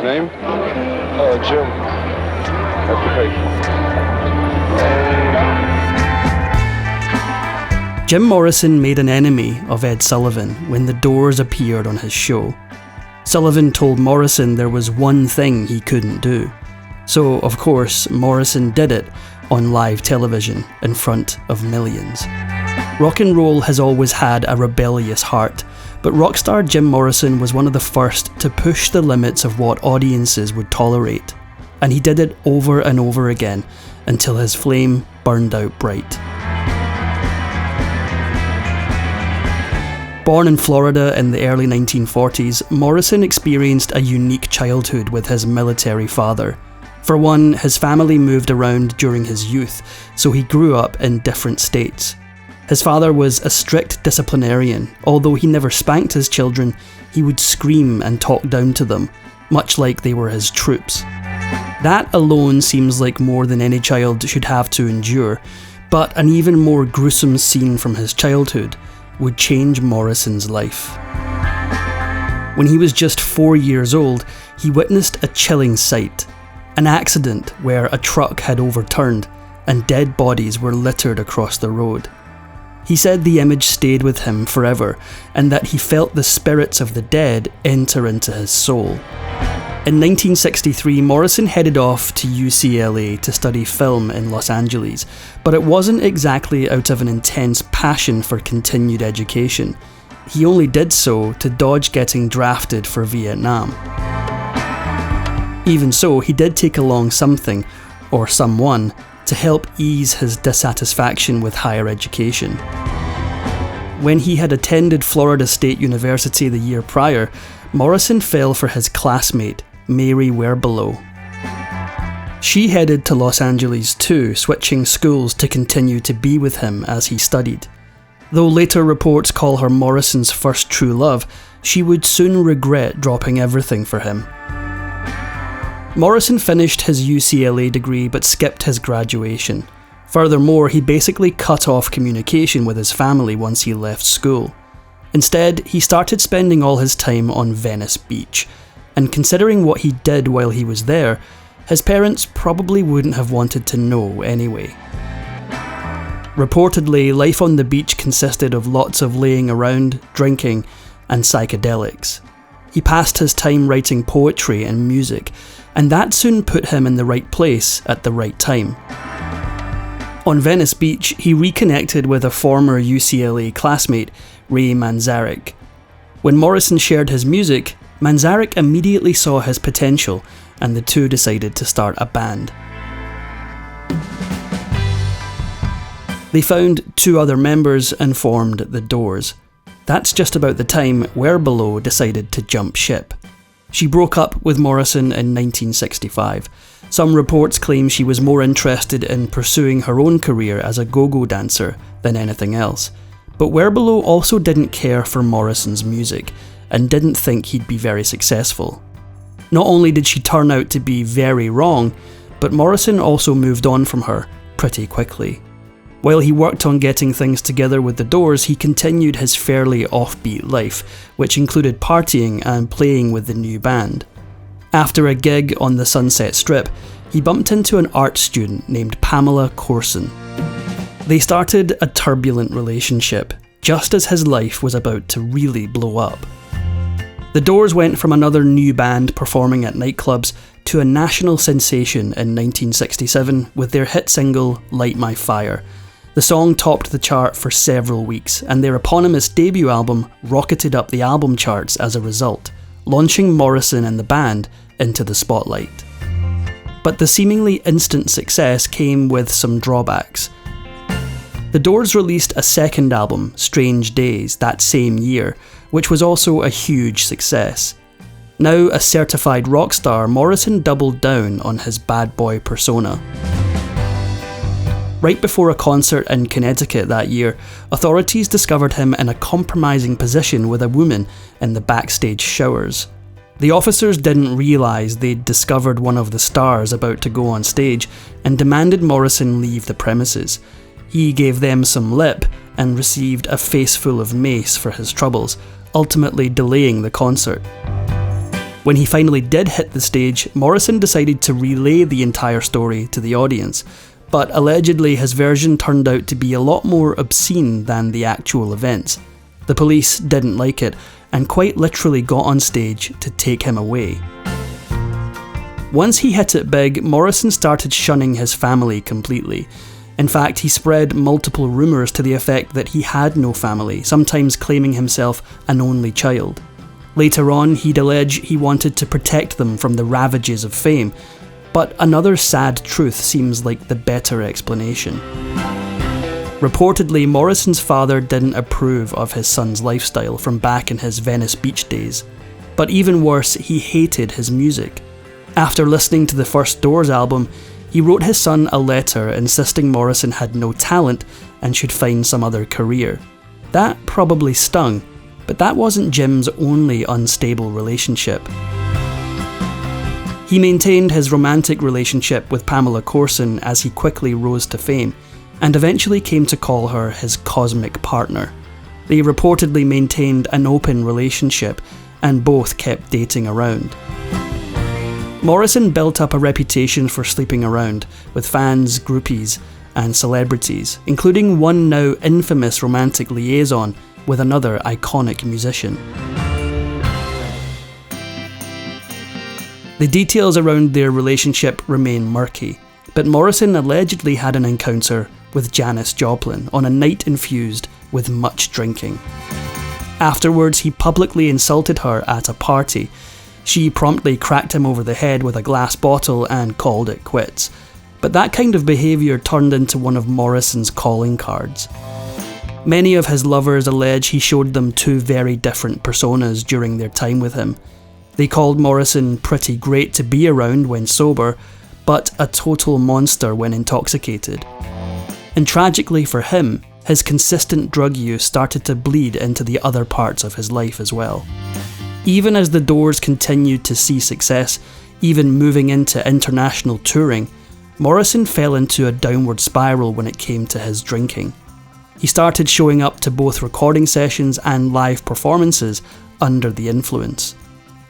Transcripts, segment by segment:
Name? Jim. Occupation. Jim Morrison made an enemy of Ed Sullivan when the Doors appeared on his show. Sullivan told Morrison there was one thing he couldn't do. So, of course, Morrison did it on live television in front of millions. Rock and roll has always had a rebellious heart, but rockstar Jim Morrison was one of the first to push the limits of what audiences would tolerate. And he did it over and over again until his flame burned out bright. Born in Florida in the early 1940s, Morrison experienced a unique childhood with his military father. For one, his family moved around during his youth, so he grew up in different states. His father was a strict disciplinarian. Although he never spanked his children, he would scream and talk down to them, much like they were his troops. That alone seems like more than any child should have to endure, but an even more gruesome scene from his childhood would change Morrison's life. When he was just 4 years old, he witnessed a chilling sight. An accident where a truck had overturned and dead bodies were littered across the road. He said the image stayed with him forever and that he felt the spirits of the dead enter into his soul. In 1963, Morrison headed off to UCLA to study film in Los Angeles, but it wasn't exactly out of an intense passion for continued education. He only did so to dodge getting drafted for Vietnam. Even so, he did take along something, or someone, to help ease his dissatisfaction with higher education. When he had attended Florida State University the year prior, Morrison fell for his classmate, Mary Werbelow. She headed to Los Angeles too, switching schools to continue to be with him as he studied. Though later reports call her Morrison's first true love, she would soon regret dropping everything for him. Morrison finished his UCLA degree but skipped his graduation. Furthermore, he basically cut off communication with his family once he left school. Instead, he started spending all his time on Venice Beach, and considering what he did while he was there, his parents probably wouldn't have wanted to know anyway. Reportedly, life on the beach consisted of lots of laying around, drinking, and psychedelics. He passed his time writing poetry and music, and that soon put him in the right place at the right time. On Venice Beach, he reconnected with a former UCLA classmate, Ray Manzarek. When Morrison shared his music, Manzarek immediately saw his potential, and the two decided to start a band. They found 2 other members and formed the Doors. That's just about the time Werbelow decided to jump ship. She broke up with Morrison in 1965. Some reports claim she was more interested in pursuing her own career as a go-go dancer than anything else. But Werbelow also didn't care for Morrison's music and didn't think he'd be very successful. Not only did she turn out to be very wrong, but Morrison also moved on from her pretty quickly. While he worked on getting things together with the Doors, he continued his fairly offbeat life, which included partying and playing with the new band. After a gig on the Sunset Strip, he bumped into an art student named Pamela Corson. They started a turbulent relationship, just as his life was about to really blow up. The Doors went from another new band performing at nightclubs to a national sensation in 1967 with their hit single Light My Fire. The song topped the chart for several weeks, and their eponymous debut album rocketed up the album charts as a result, launching Morrison and the band into the spotlight. But the seemingly instant success came with some drawbacks. The Doors released a second album, Strange Days, that same year, which was also a huge success. Now a certified rock star, Morrison doubled down on his bad boy persona. Right before a concert in Connecticut that year, authorities discovered him in a compromising position with a woman in the backstage showers. The officers didn't realise they'd discovered one of the stars about to go on stage and demanded Morrison leave the premises. He gave them some lip and received a face full of mace for his troubles, ultimately delaying the concert. When he finally did hit the stage, Morrison decided to relay the entire story to the audience, but allegedly his version turned out to be a lot more obscene than the actual events. The police didn't like it, and quite literally got on stage to take him away. Once he hit it big, Morrison started shunning his family completely. In fact, he spread multiple rumours to the effect that he had no family, sometimes claiming himself an only child. Later on, he'd allege he wanted to protect them from the ravages of fame, but another sad truth seems like the better explanation. Reportedly, Morrison's father didn't approve of his son's lifestyle from back in his Venice beach days, but even worse, he hated his music. After listening to the first Doors album, he wrote his son a letter insisting Morrison had no talent and should find some other career. That probably stung, but that wasn't Jim's only unstable relationship. He maintained his romantic relationship with Pamela Courson as he quickly rose to fame, and eventually came to call her his cosmic partner. They reportedly maintained an open relationship, and both kept dating around. Morrison built up a reputation for sleeping around, with fans, groupies, and celebrities, including one now infamous romantic liaison with another iconic musician. The details around their relationship remain murky, but Morrison allegedly had an encounter with Janis Joplin on a night infused with much drinking. Afterwards, he publicly insulted her at a party. She promptly cracked him over the head with a glass bottle and called it quits. But that kind of behaviour turned into one of Morrison's calling cards. Many of his lovers allege he showed them two very different personas during their time with him. They called Morrison pretty great to be around when sober, but a total monster when intoxicated. And tragically for him, his consistent drug use started to bleed into the other parts of his life as well. Even as the Doors continued to see success, even moving into international touring, Morrison fell into a downward spiral when it came to his drinking. He started showing up to both recording sessions and live performances under the influence.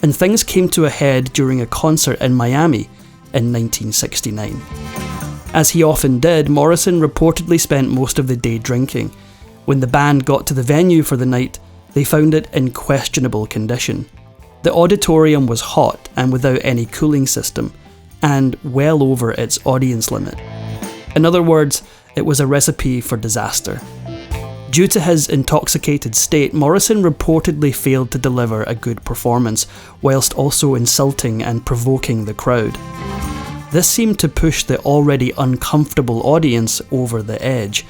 And things came to a head during a concert in Miami in 1969. As he often did, Morrison reportedly spent most of the day drinking. When the band got to the venue for the night, they found it in questionable condition. The auditorium was hot and without any cooling system, and well over its audience limit. In other words, it was a recipe for disaster. Due to his intoxicated state, Morrison reportedly failed to deliver a good performance, whilst also insulting and provoking the crowd. This seemed to push the already uncomfortable audience over the edge.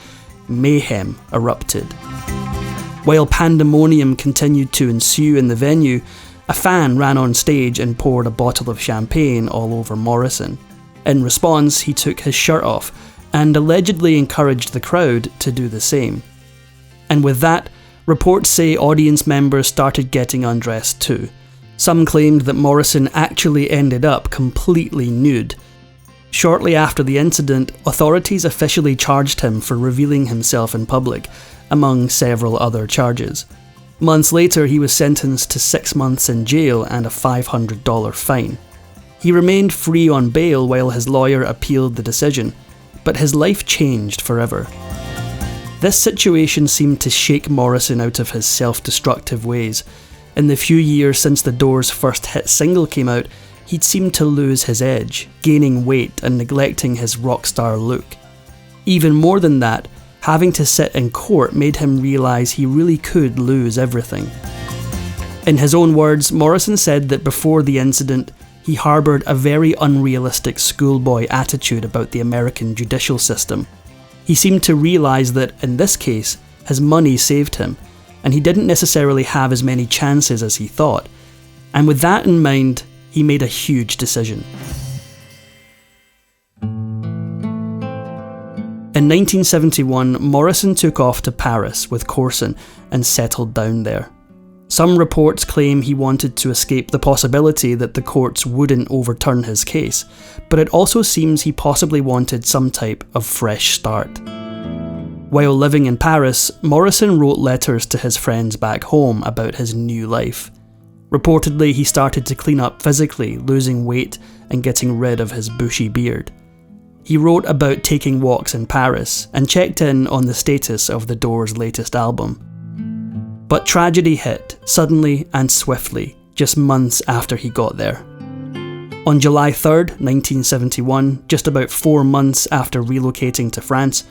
Mayhem erupted. While pandemonium continued to ensue in the venue, a fan ran on stage and poured a bottle of champagne all over Morrison. In response, he took his shirt off and allegedly encouraged the crowd to do the same. And with that, reports say audience members started getting undressed too. Some claimed that Morrison actually ended up completely nude. Shortly after the incident, authorities officially charged him for revealing himself in public, among several other charges. Months later, he was sentenced to 6 months in jail and a $500 fine. He remained free on bail while his lawyer appealed the decision, but his life changed forever. This situation seemed to shake Morrison out of his self-destructive ways. In the few years since the Doors' first hit single came out, he'd seemed to lose his edge, gaining weight and neglecting his rockstar look. Even more than that, having to sit in court made him realise he really could lose everything. In his own words, Morrison said that before the incident, he harboured a very unrealistic schoolboy attitude about the American judicial system. He seemed to realise that, in this case, his money saved him, and he didn't necessarily have as many chances as he thought. And with that in mind, he made a huge decision. In 1971, Morrison took off to Paris with Courson and settled down there. Some reports claim he wanted to escape the possibility that the courts wouldn't overturn his case, but it also seems he possibly wanted some type of fresh start. While living in Paris, Morrison wrote letters to his friends back home about his new life. Reportedly, he started to clean up physically, losing weight and getting rid of his bushy beard. He wrote about taking walks in Paris and checked in on the status of the Doors' latest album. But tragedy hit, suddenly and swiftly, just months after he got there. On July 3rd, 1971, just about 4 months after relocating to France,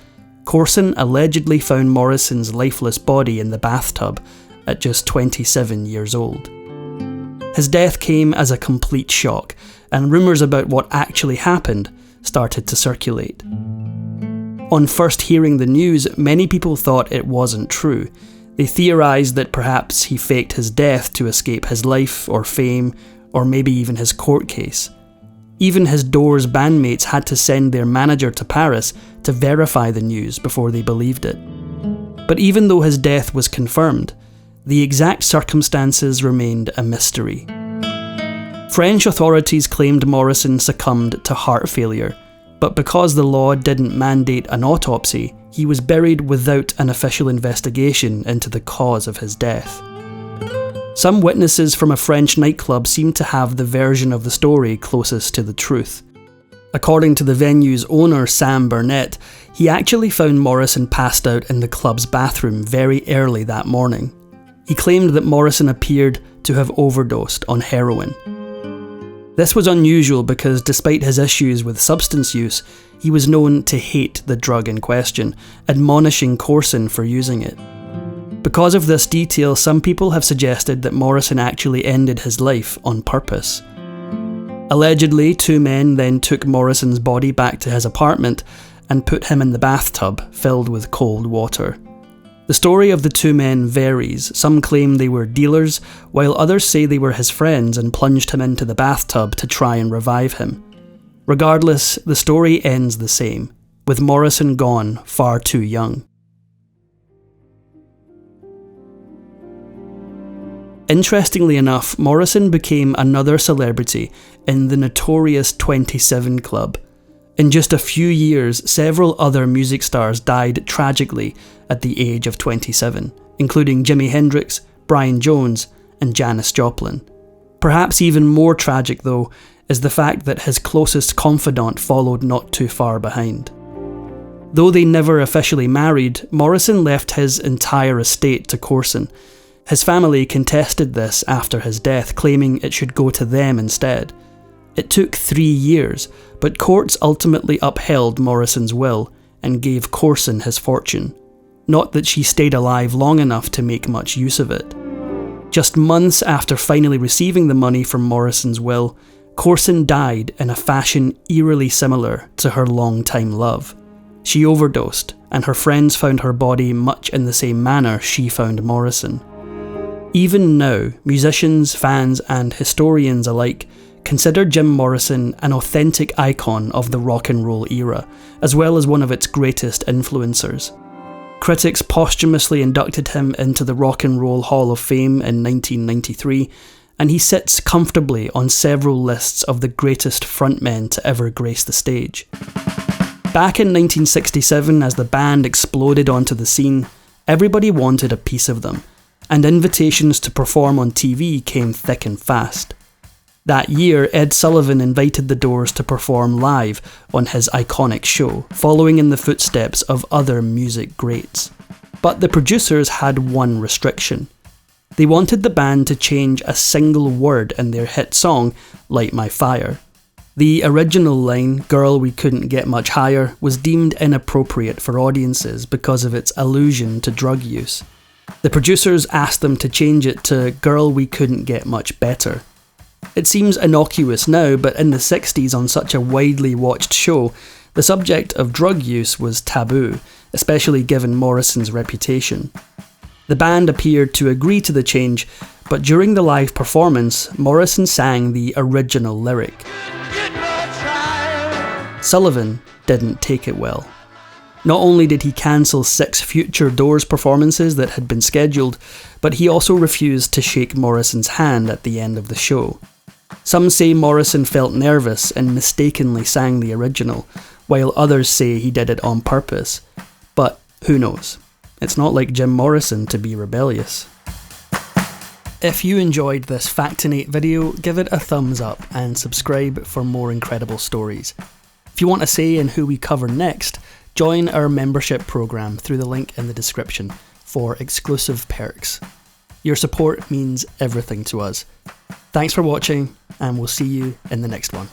Corson allegedly found Morrison's lifeless body in the bathtub at just 27 years old. His death came as a complete shock, and rumours about what actually happened started to circulate. On first hearing the news, many people thought it wasn't true. They theorised that perhaps he faked his death to escape his life or fame, or maybe even his court case. Even his Doors bandmates had to send their manager to Paris to verify the news before they believed it. But even though his death was confirmed, the exact circumstances remained a mystery. French authorities claimed Morrison succumbed to heart failure, but because the law didn't mandate an autopsy, he was buried without an official investigation into the cause of his death. Some witnesses from a French nightclub seem to have the version of the story closest to the truth. According to the venue's owner, Sam Burnett, he actually found Morrison passed out in the club's bathroom very early that morning. He claimed that Morrison appeared to have overdosed on heroin. This was unusual because despite his issues with substance use, he was known to hate the drug in question, admonishing Corson for using it. Because of this detail, some people have suggested that Morrison actually ended his life on purpose. Allegedly, 2 men then took Morrison's body back to his apartment and put him in the bathtub filled with cold water. The story of the 2 men varies. Some claim they were dealers, while others say they were his friends and plunged him into the bathtub to try and revive him. Regardless, the story ends the same, with Morrison gone far too young. Interestingly enough, Morrison became another celebrity in the notorious 27 Club. In just a few years, several other music stars died tragically at the age of 27, including Jimi Hendrix, Brian Jones, and Janis Joplin. Perhaps even more tragic, though, is the fact that his closest confidant followed not too far behind. Though they never officially married, Morrison left his entire estate to Corson. His family contested this after his death, claiming it should go to them instead. It took 3 years, but courts ultimately upheld Morrison's will and gave Corson his fortune. Not that she stayed alive long enough to make much use of it. Just months after finally receiving the money from Morrison's will, Corson died in a fashion eerily similar to her long-time love. She overdosed, and her friends found her body much in the same manner she found Morrison. Even now, musicians, fans, and historians alike consider Jim Morrison an authentic icon of the rock and roll era, as well as one of its greatest influencers. Critics posthumously inducted him into the Rock and Roll Hall of Fame in 1993, and he sits comfortably on several lists of the greatest frontmen to ever grace the stage. Back in 1967, as the band exploded onto the scene, everybody wanted a piece of them, and invitations to perform on TV came thick and fast. That year, Ed Sullivan invited the Doors to perform live on his iconic show, following in the footsteps of other music greats. But the producers had one restriction. They wanted the band to change a single word in their hit song, Light My Fire. The original line, "Girl, we couldn't get much higher," was deemed inappropriate for audiences because of its allusion to drug use. The producers asked them to change it to "Girl, we couldn't get much better." It seems innocuous now, but in the 60s on such a widely watched show, the subject of drug use was taboo, especially given Morrison's reputation. The band appeared to agree to the change, but during the live performance, Morrison sang the original lyric. Sullivan didn't take it well. Not only did he cancel 6 future Doors performances that had been scheduled, but he also refused to shake Morrison's hand at the end of the show. Some say Morrison felt nervous and mistakenly sang the original, while others say he did it on purpose. But who knows? It's not like Jim Morrison to be rebellious. If you enjoyed this Factinate video, give it a thumbs up and subscribe for more incredible stories. If you want a say in who we cover next, join our membership programme through the link in the description for exclusive perks. Your support means everything to us. Thanks for watching, and we'll see you in the next one.